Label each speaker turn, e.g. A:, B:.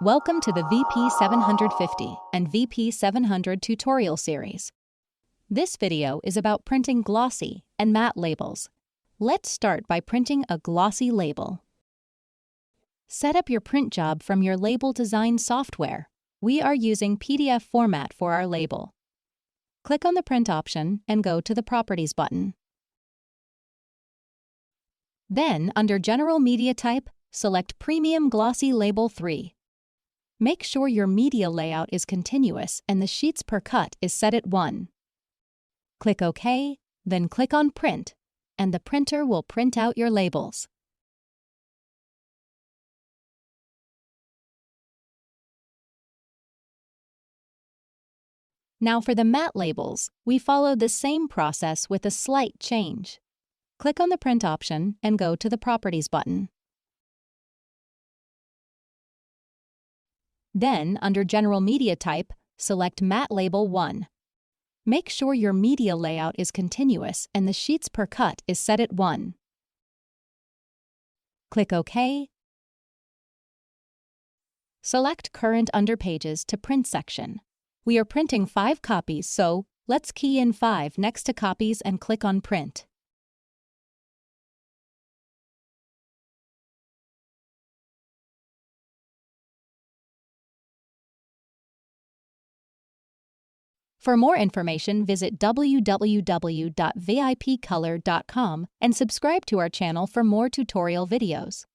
A: Welcome to the VP750 and VP700 tutorial series. This video is about printing glossy and matte labels. Let's start by printing a glossy label. Set up your print job from your label design software. We are using PDF format for our label. Click on the print option and go to the Properties button. Then, under General Media Type, select Premium Glossy Label 3. Make sure your media layout is continuous and the sheets per cut is set at 1. Click OK, then click on Print, and the printer will print out your labels. Now for the matte labels, we follow the same process with a slight change. Click on the Print option and go to the Properties button. Then, under General Media Type, select Matte Label 1. Make sure your media layout is continuous and the sheets per cut is set at 1. Click OK. Select Current under Pages to Print section. We are printing 5 copies, so let's key in 5 next to Copies and click on Print. For more information, visit www.vipcolor.com and subscribe to our channel for more tutorial videos.